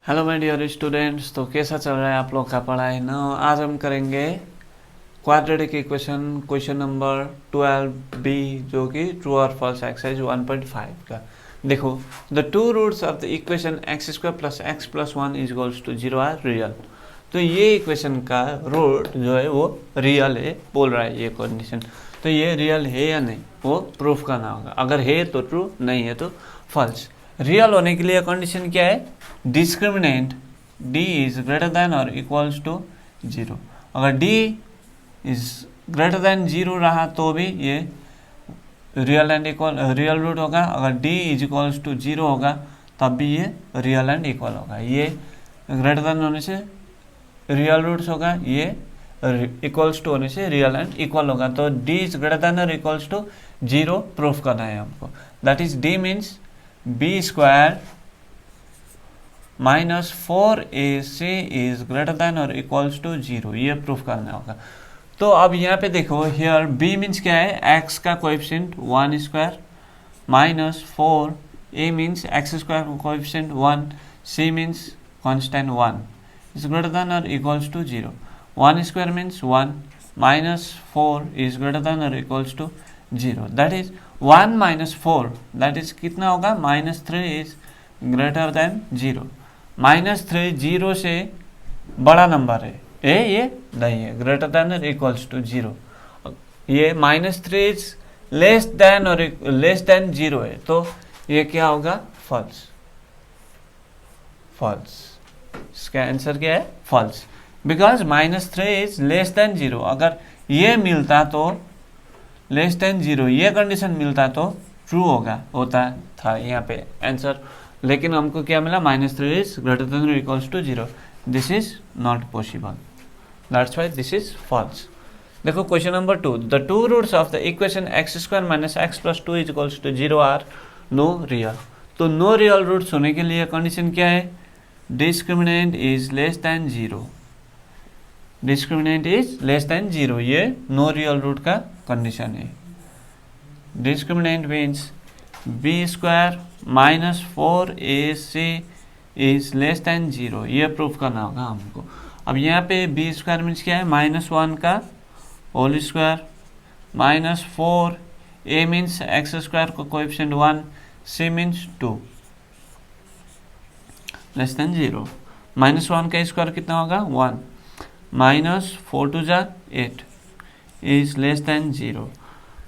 Hello my dear students, तो कैसा चल रहा है आप लोग का पढ़ाई ना। आज हम करेंगे quadratic equation question number 12 b, जो कि ट्रू और फॉल्स एक्सरसाइज 1.5 का। देखो, the two roots of the equation x square plus x plus 1 is equals to 0 are real. तो ये इक्वेशन का रूट जो है वो रियल है, बोल रहा है ये कंडीशन। तो ये रियल है या नहीं वो प्रूफ करना होगा। अगर है तो ट्रू, नहीं है तो फॉल्स। रियल होने के लिए कंडीशन क्या है? Discriminant d is greater than और इक्वल्स टू 0। अगर d इज ग्रेटर देन 0 रहा तो भी ये real and equal real root होगा। अगर d इज इक्वल्स टू 0 होगा तब भी ये रियल एंड इक्वल होगा। ये ग्रेटर देन होने से रियल रूट्स होगा, ये इक्वल्स टू होने से रियल एंड इक्वल होगा। तो d इज ग्रेटर देन और इक्वल्स टू 0 प्रूफ करना है हमको। That is d means b square minus 4ac is greater than और इक्वल्स टू 0, ये प्रूफ करना होगा। तो अब यहाँ पे देखो, हियर b मीन्स क्या है? x का coefficient 1 square minus 4, a means x square का coefficient 1, c means constant 1 is greater than और equals to 0। 1 square means 1 minus 4 is greater than और equals to 0। That is 1 minus 4, that is कितना होगा? -3 is greater then 0। -3 0 से बड़ा number है, ये नहीं है, ग्रेटर देन और इक्वल्स टू 0। ये -3 इज लेस देन और लेस देन 0 है, तो ये क्या होगा? फॉल्स। फॉल्स, इसका आंसर क्या है? False. Because -3 is less than 0। अगर ये मिलता तो लेस देन 0, ये कंडीशन मिलता तो ट्रू होता था यहाँ पे आंसर। लेकिन हमको क्या मिला? -3 इज ग्रेटर देन और equals to 0। This is not possible, that's why this is false. देखो question number 2, the two roots of the equation x square minus x plus 2 is equals to 0 are no real. तो no real roots होने के लिए condition क्या है? Discriminant is less than 0। Discriminant is less than 0, ये no real root का condition है। Discriminant means b square minus 4ac is less than 0, ये प्रूफ करना होगा हमको। अब यहाँ पे बी स्क्वायर मीन्स क्या है? -1 का whole square minus 4, a means x square का coefficient 1, c means 2 less than 0। -1 का स्क्वायर कितना होगा? 1 माइनस 4 2 जा 8 इज लेस देन 0।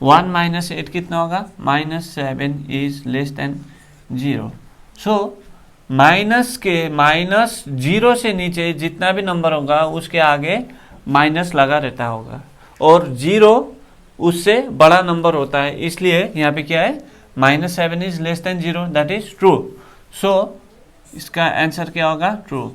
1 माइनस 8 कितना होगा? -7 is less than 0। So minus 0 से नीचे जितना भी नंबर होगा उसके आगे माइनस लगा रहता होगा, और 0 उससे बड़ा नंबर होता है, इसलिए यहाँ पे क्या है? -7 is less than 0, that is true. So इसका आंसर क्या होगा? True.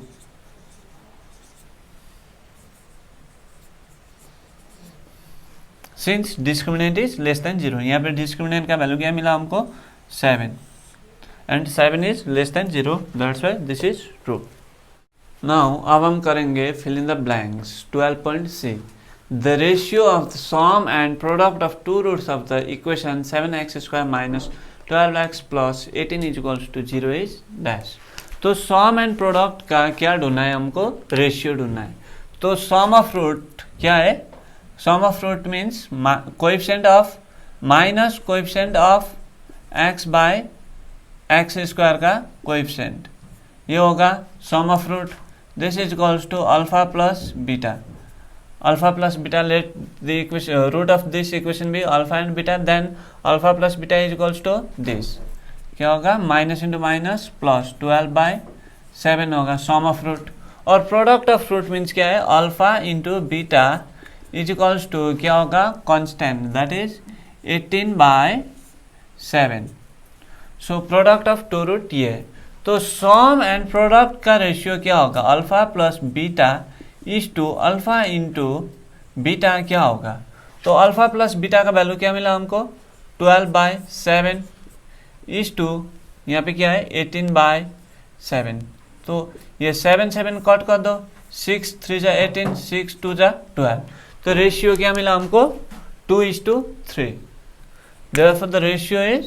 Since discriminant is less than 0, यहाँ पे डिस्क्रिमिनेंट का वैल्यू क्या मिला हमको? 7, and 7 is less than 0, that's why this is true. Now अब हम करेंगे fill in the blanks 12.c। The ratio of the sum and product of two roots of the equation 7x square minus 12x plus 18 is equals to 0 इज dash. तो sum and product का क्या ढूंढना है हमको? रेशियो ढूंढना है। तो सम ऑफ रूट क्या है? Sum of root means coefficient of minus coefficient of x by x square का कोएफिशिएंट, ये होगा sum of root. This is equals to alpha plus beta. Alpha plus beta, let the equation root of this equation भी alpha and beta, then alpha plus beta is equals to this, क्या होगा? Minus into minus plus 12/7 होगा sum of root. और product of root means क्या है? Alpha into beta is equals to क्या होगा? Constant, that is 18/7। So product of two root ये। तो सम एंड प्रोडक्ट का रेशियो क्या होगा? Alpha plus beta is to alpha into beta क्या होगा? तो अल्फा प्लस बीटा का वैल्यू क्या मिला हमको? 12/7 इज टू यहाँ पे क्या है? 18/7। तो ये 7 कट कर दो, 6 3 जा 18, 6 2 जा 12। तो रेशियो क्या मिला हमको? 2:3। Therefore the ratio is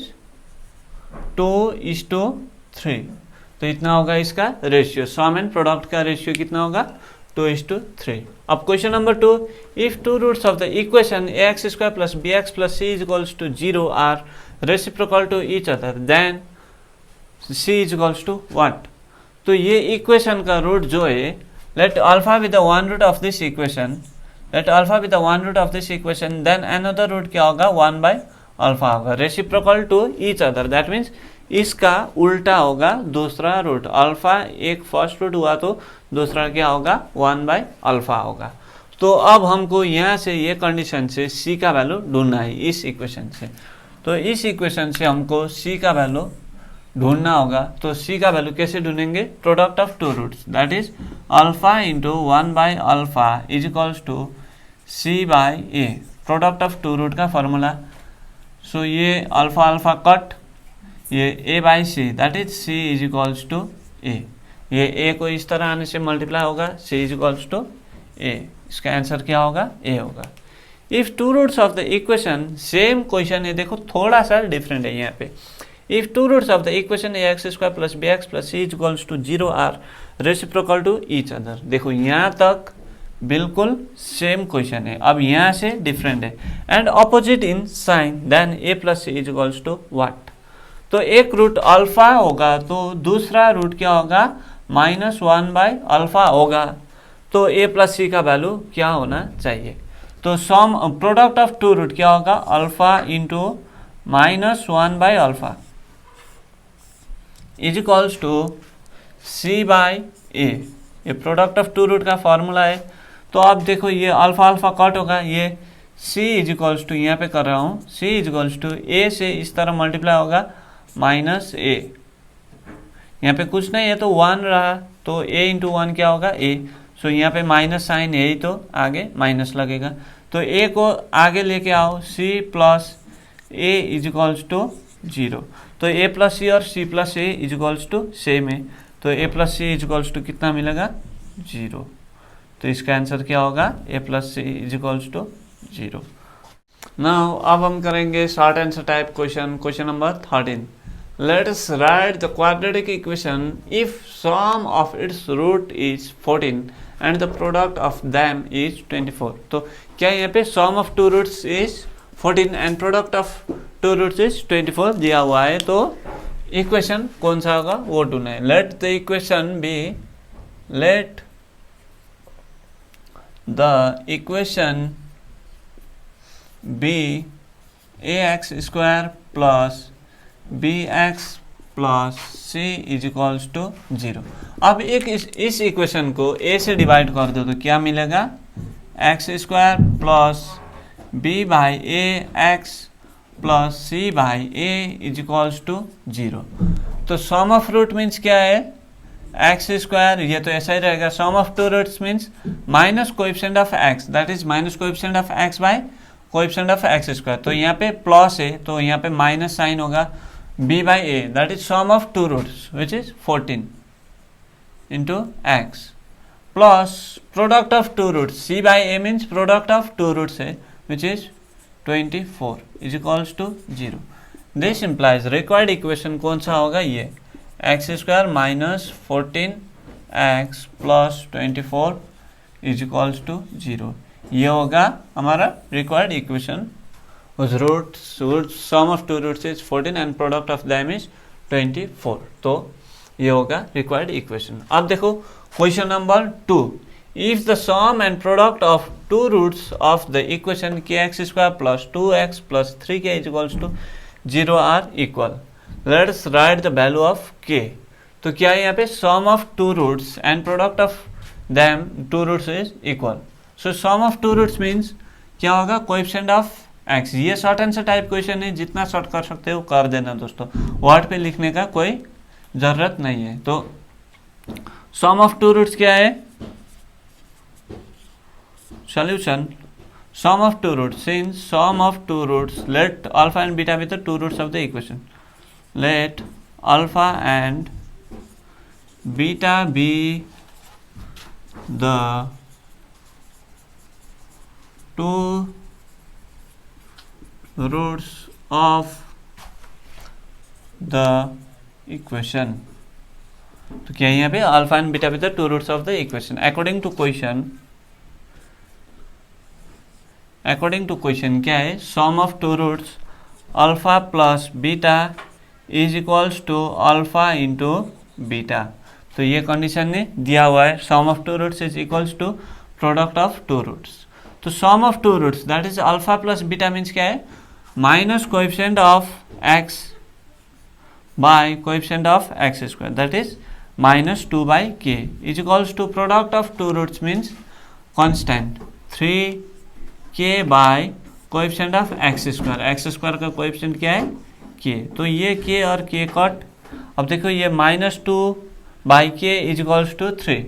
2:3। तो इतना होगा इसका रेशियो, सम एंड प्रोडक्ट का रेशियो कितना होगा 2:3। अब question number 2, if two roots of the equation ax² plus bx plus c equals to 0 are reciprocal to each other then c equals to what. तो ये इक्वेशन का रूट जो है, let alpha with the one root of this equation, let alpha with the one root of this equation, then another root क्या होगा 1/अल्फा होगा, reciprocal to each other, that means इसका उल्टा होगा दूसरा रूट। अल्फा एक फर्स्ट रूट हुआ तो दूसरा क्या होगा 1/अल्फा होगा। तो अब हमको यहाँ से ये कंडीशन से c का वैल्यू ढूंढना है इस इक्वेशन से। तो इस इक्वेशन से हमको c का वैल्यू ढूंढना होगा। तो c का वैल्यू कैसे ढूंढेंगे, product of two roots, that is alpha into 1/अल्फा is equals to c/a, product of two root का फॉर्मूला। सो ये अल्फा अल्फा कट, ये a/c that is c is equals to a, ये a को इस तरह आने से मल्टीप्लाई होगा, c is equals to a, इसका आंसर क्या होगा a होगा। If two roots of the equation, same question है, देखो थोड़ा सा डिफरेंट है यहाँ पे। If two roots of the equation ax² plus bx plus c equals to 0 are reciprocal to each other, देखो यहाँ तक बिल्कुल सेम क्वेश्चन है, अब यहाँ से डिफरेंट है। And opposite in sign then a plus c equals to what. तो एक रूट अल्फा होगा तो दूसरा रूट क्या होगा -1/अल्फा होगा, तो a प्लस c का वैल्यू क्या होना चाहिए। तो sum product of two root क्या होगा, अल्फा इंटू -1/अल्फा इज इक्वल्स टू c/a, ये प्रोडक्ट ऑफ टू रूट का फॉर्मूला है। तो अब देखो ये अल्फा अल्फा कट होगा, ये c इज इक्वल्स टू, यहाँ पे कर रहा हूँ, c is equals to a से इस तरह मल्टीप्लाई होगा -a, यहाँ पे कुछ नहीं है तो 1 रहा, तो a इंटू 1 क्या होगा a। सो यहाँ पे माइनस साइन है ही तो आगे माइनस लगेगा, तो a को आगे लेके आओ, c plus a is equals to 0। तो a प्लस c और c plus a is equals to same है, तो a plus c is equals to कितना मिलेगा 0। तो इसका आंसर क्या होगा a plus c is equals to 0। Now अब हम करेंगे short answer type question, question number 13। Let us write the quadratic equation if sum of its root is 14 and the product of them is 24। तो क्या यहाँ पे sum of two roots is 14 and product of two roots is 24 दिया हुआ है, तो equation कौन सा होगा वो ढूंढना है। Let the equation be ax² plus bx plus c is equals to 0। अब एक इस इक्वेशन को a से डिवाइड कर दो तो क्या मिलेगा, x² plus b/ax plus c/a is equals to 0। तो सम ऑफ रूट मीन्स क्या है x², ये तो ऐसा ही रहेगा। Sum of two roots means minus coefficient of x, that is minus coefficient of x by coefficient of x²। तो यहाँ पे प्लस है तो यहाँ पे माइनस साइन होगा, b/a that is sum of two roots which is 14 into x plus product of two roots, c/a means product of two roots है which is 24 is equals to 0। this implies required equation कौन सा होगा, ये x² minus 14x plus 24 is equals to 0, ये होगा हमारा required equation। sum of two roots is 14 and product of them is 24, तो ये होगा required equation। अब देखो question number 2, if the sum and product of two roots of the equation kx² plus 2x plus 3k is equals to 0 are equal, let us write the value of k। तो क्या है यहाँ पे sum of two roots and product of them two roots is equal। so sum of two roots means क्या होगा, coefficient of x। ये short answer type question है, जितना शॉर्ट कर सकते हो कर देना दोस्तों, वर्ड पे लिखने का कोई जरूरत नहीं है। तो सम ऑफ टू रूट्स क्या है, solution sum of two roots, since sum of two roots let alpha and beta be the two roots of the equation, let alpha and beta be the two roots of the equation, तो क्या है यहाँ पे alpha and beta with the two roots of the equation. According to question क्या है, sum of two roots alpha plus beta is equals to alpha into beta. तो ये condition ने दिया हुआ है, sum of two roots is equals to product of two roots. तो sum of two roots that is alpha plus beta means क्या है, minus coefficient of x by coefficient of x square that is minus 2 by k is equals to product of two roots means constant 3k by coefficient of x square का coefficient क्या है k। तो ये k और k cut, अब देखो ये -2 by k is equals to 3,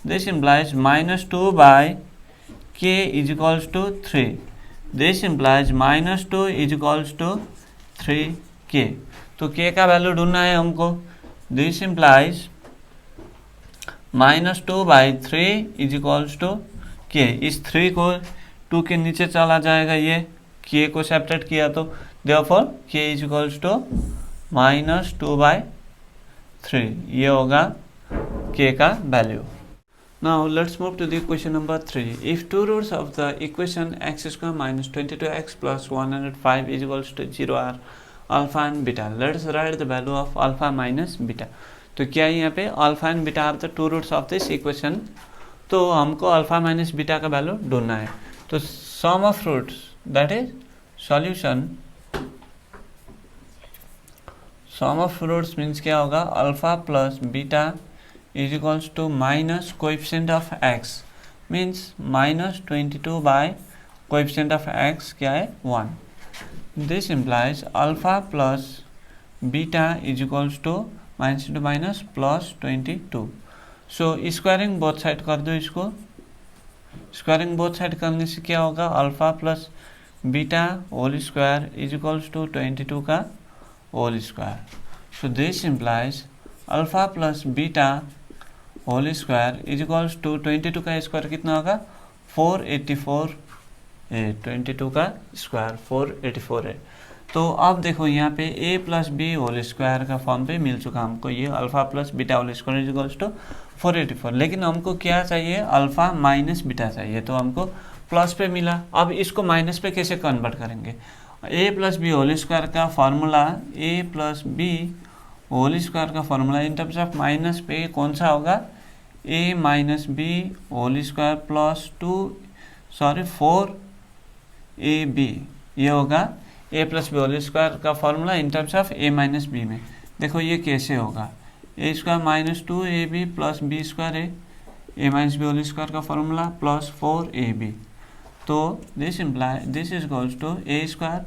this implies -2 by k is equals to 3, this implies -2 is equals to 3k। तो k का वैल्यू ढूंढना है हमको, this implies -2 by 3 is equals to k। इस 3 को 2 के नीचे चला जाएगा, ये k को सेपरेट किया तो therefore k is equals to -2 by 3, ये होगा k का वैल्यू। Now let's move to the equation number 3। If two roots of the equation x² - 22x + 105 is equals to 0 are alpha and beta, let's write the value of alpha minus beta. तो क्या है यहाँ पे alpha and beta are the two roots of this equation, तो हमको alpha minus beta का value ढूंढना है। तो sum of roots that is solution, sum of roots means क्या होगा, alpha plus beta is equals to minus coefficient of x means -22 by coefficient of x क्या है 1, this implies alpha plus beta is equals to -into +22। So squaring both side कर दो इसको, squaring both side करने से क्या होगा, alpha plus beta whole square is equals to 22 का whole square. So this implies alpha plus beta whole square is equals to 22 का square कितना होगा 484 है, 22 का स्क्वायर 484 है। तो अब देखो यहाँ पे a plus b whole square का फॉर्म पे मिल चुका हमको, ये alpha plus beta whole square is equals to 484, लेकिन हमको क्या चाहिए, अल्फा माइनस बीटा चाहिए, तो हमको प्लस पे मिला। अब इसको माइनस पे कैसे कन्वर्ट करेंगे, a plus b whole square का formula, a plus b whole square का formula in terms of minus पे कौन सा होगा, a minus b whole square plus 4ab, ये होगा a plus b whole square का formula in terms of a minus b में। देखो ये कैसे होगा, a square minus 2ab plus b square है, a minus b whole square का फॉर्मूला प्लस 4ab, तो this is equals to a square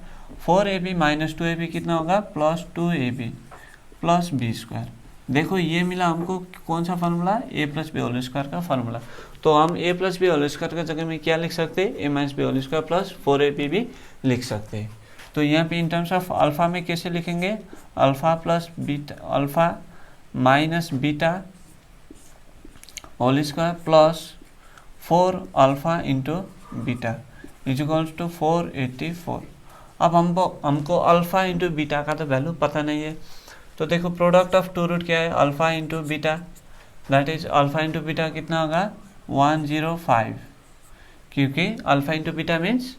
4ab minus 2ab कितना होगा plus 2ab plus b square. देखो ये मिला हमको कौन सा formula, a plus b whole square का फार्मूला। तो हम a plus b whole square का जगह में क्या लिख सकते हैं, a minus b whole square plus 4ab भी लिख सकते हैं। तो यहाँ पे इन टर्म्स ऑफ अल्फा में कैसे लिखेंगे, alpha plus beta, alpha minus beta whole square plus 4 alpha into beta is equals to 484। अब हमको अल्फा इंटू बीटा का तो वैल्यू पता नहीं है, तो देखो प्रोडक्ट ऑफ टू रूट क्या है, alpha into beta, that is alpha into beta कितना होगा 105, क्योंकि alpha into beta means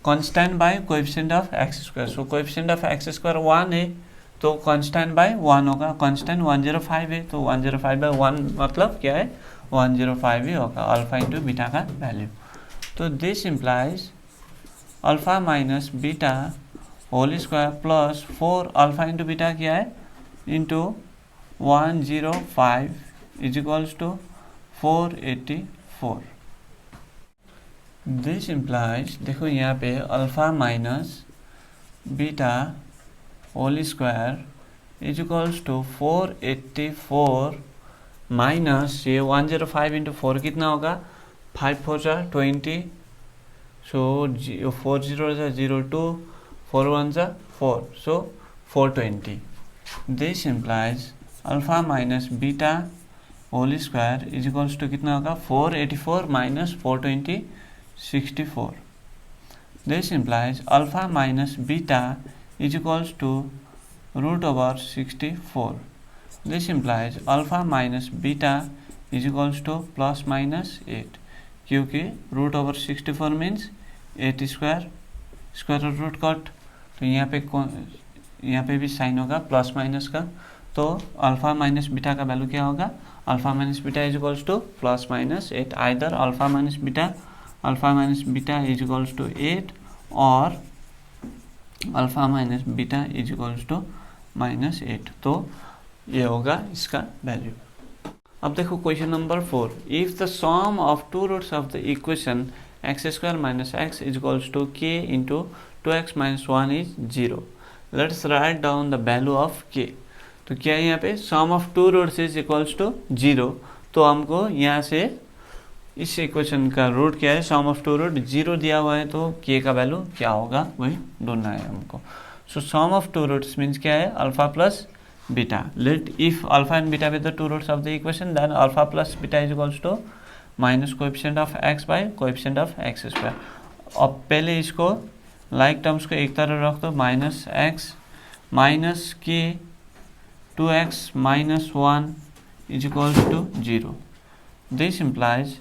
constant by coefficient of x square. So coefficient of x square 1 है, तो कांस्टेंट बाय 1 होगा, कांस्टेंट 105 है, तो 105 बाय 1 मतलब क्या है 105 ही होगा अल्फा इंटू बीटा का वैल्यू। तो this implies alpha minus beta whole square plus 4 alpha into beta क्या है into 105 is equals to 484। This implies, देखो यहाँ पे alpha minus beta whole square is equals to 484 minus ये 105 इंटू 4 कितना होगा 5 4 जा 20, सो 4 0 जा 0 2 4 1 जा 4, so 420। This implies alpha minus beta whole square is equals to कितना होगा 484 minus 420 64। This implies alpha minus beta is equals to root over 64. This implies alpha minus beta is equals to plus minus 8, क्योंकि root over 64 means 8 square, square root cut, तो यहाँ पे भी sign होगा plus minus का, तो alpha minus beta का value क्या होगा, alpha minus beta is equals to plus minus 8, either alpha minus beta is equals to 8 और alpha minus beta is equals to -8, तो ये होगा इसका वैल्यू। अब देखो question number 4, if the sum of two roots of the equation x square minus x is equals to k into 2x minus 1 इज 0, let's write down the value of k। तो क्या है यहाँ पे sum of two roots is equals to 0, तो हमको यहाँ से इस इक्वेशन का रूट क्या है, सम ऑफ टू रूट 0 दिया हुआ है, तो k का वैल्यू क्या होगा वही ढूंढना है हमको। So sum of two roots means क्या है, alpha plus beta. Let if alpha and beta with the two roots of the equation, then alpha plus beta is equals to minus coefficient of x by coefficient of x square. अब पहले इसको like terms को एक तरह रख दो, minus x minus k 2x minus 1 is equals to 0। This implies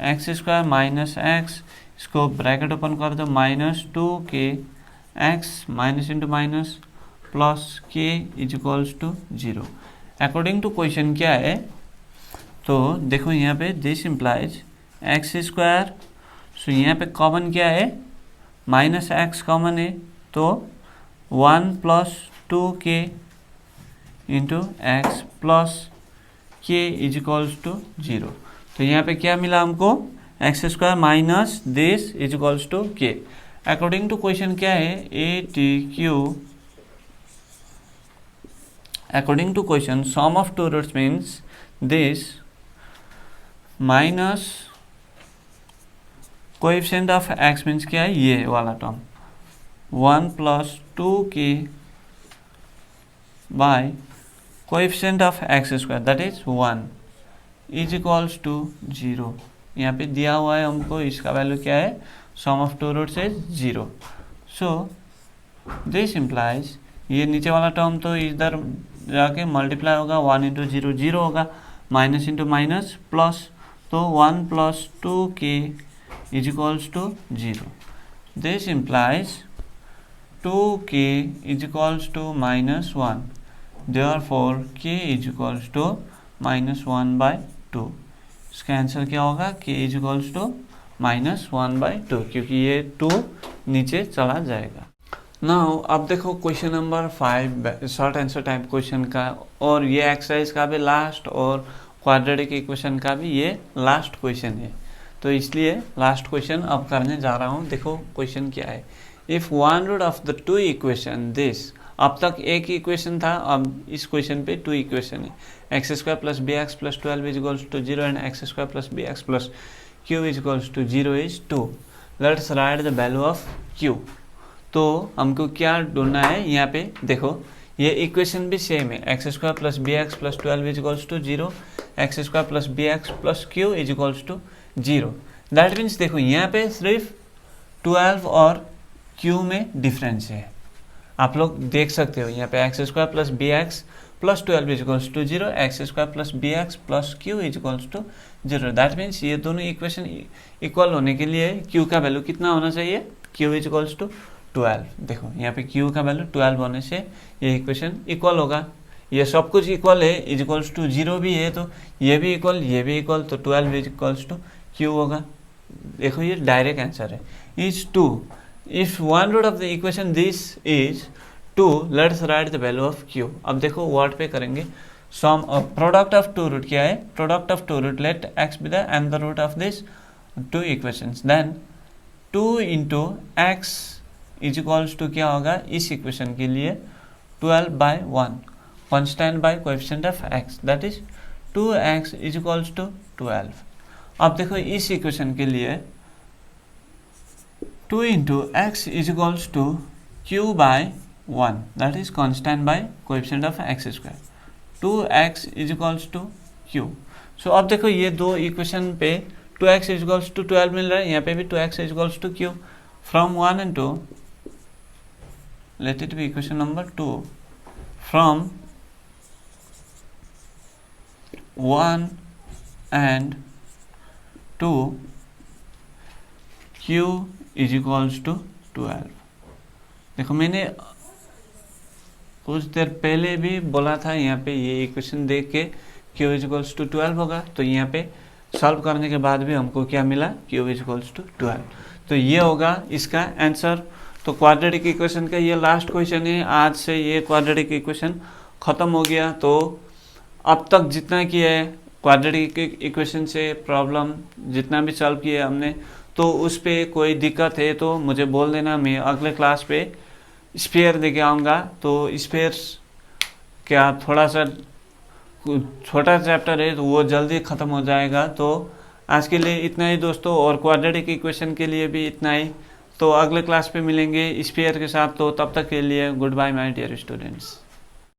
x square minus x, इसको bracket open कर दो, minus 2k x minus into minus plus k is equals to 0। According to question क्या है, तो देखो यहाँ पे this implies x square, so यहाँ पे कॉमन क्या है, माइनस एक्स कॉमन है, तो 1 plus 2k into x plus k is equals to 0। तो यहाँ पे क्या मिला हमको, x square minus this is equals to k। According to question क्या है, ATQ, according to question sum of two roots means this minus coefficient of x means क्या है, ये वाला term 1 plus 2k by coefficient of x square that is 1 is equals to 0। यहाँ पे दिया हुआ है हमको, इसका वैल्यू क्या है, sum of two roots is 0। So this implies ये नीचे वाला टर्म तो इधर जाके मल्टीप्लाई होगा, 1 इंटू 0 0 होगा, माइनस इंटू माइनस प्लस, तो 1 plus 2k is equals to 0। This implies 2k is equals to -1, therefore k is equals to -1/2। इसका आंसर क्या होगा, k इज इक्वल्स टू -1/2, क्योंकि ये 2 नीचे चला जाएगा। नाउ अब देखो question number 5 short answer type question का, और ये एक्सरसाइज का भी लास्ट और क्वाड्रेटिक इक्वेशन का भी ये लास्ट क्वेश्चन है, तो इसलिए लास्ट क्वेश्चन अब करने जा रहा हूँ। देखो क्वेश्चन क्या है, if one root of the two equation this, अब तक एक इक्वेशन था, अब इस क्वेश्चन पे 2 इक्वेशन है, x square plus B x plus 12 is equals to 0 and x square plus B x plus Q is equals to 0 is 2। Let's write the value of Q. तो हमको क्या ढूंढना है, यहाँ पे देखो ये इक्वेशन भी सेम है, x square plus B x plus 12 is equals to 0, x square plus B x plus Q is equals to 0। That means देखो यहाँ पे सिर्फ 12 और क्यू में डिफरेंस है, आप लोग देख सकते हो यहाँ पे x square plus B x plus 12 is equals to 0, x square plus B x plus Q is equals to 0। That means ये दोनों इक्वेशन इक्वल होने के लिए क्यू का वैल्यू कितना होना चाहिए, क्यू इज इक्वल्स टू 12। देखो यहाँ पे q का वैल्यू 12 होने से ये इक्वेशन इक्वल होगा, ये सब कुछ इक्वल है, इज इक्वल्स टू 0 भी है, तो ये भी इक्वल, ये भी इक्वल, तो 12 इज इक्वल्स टू q होगा। देखो ये डायरेक्ट आंसर है, is 2। If one root of the equation this is 2, let's write the value of q। अब देखो वर्ड पे करेंगे, sum product of two root क्या है, product of two root, let x be the and the root of this two equations, then 2 into x is equals to क्या होगा, इस equation के लिए 12/1 constant by coefficient of x, that is 2x is equals to 12। अब देखो इस equation के लिए 2 into x is equals to q/1, that is constant by coefficient of x square, 2x is equals to q। So अब देखो ये दो equation पे 2x इज इक्वल्स टू 12 मिल रहा है, यहाँ पे भी 2x is equals to q। From 1 and 2, let it be equation number 2, from 1 and 2 Q is equals to 12। देखो मैंने कुछ देर पहले भी बोला था यहाँ पे ये इक्वेशन देख के Q इज इक्वल्स टू 12 होगा, तो यहाँ पे सॉल्व करने के बाद भी हमको क्या मिला, Q इज इक्वल्स टू 12। तो ये होगा इसका आंसर। तो क्वाड्रेटिक इक्वेशन का ये लास्ट क्वेश्चन है। आज से ये क्वाड्रेटिक इक्वेशन ख़त्म हो गया। तो अब तक जितना किया है क्वाड्रेटिक इक्वेशन से प्रॉब्लम जितना भी सॉल्व किया हमने, तो उस पर कोई दिक्कत है तो मुझे बोल देना, मैं अगले क्लास पे स्फीयर देके आऊँगा। तो स्फीयर क्या थोड़ा सा छोटा चैप्टर है तो वो जल्दी ख़त्म हो जाएगा। तो आज के लिए इतना ही दोस्तों, और क्वाड्रेटिक इक्वेशन के लिए भी इतना ही। तो अगले क्लास पे मिलेंगे स्फीयर के साथ। तो तब तक के लिए good bye my dear students.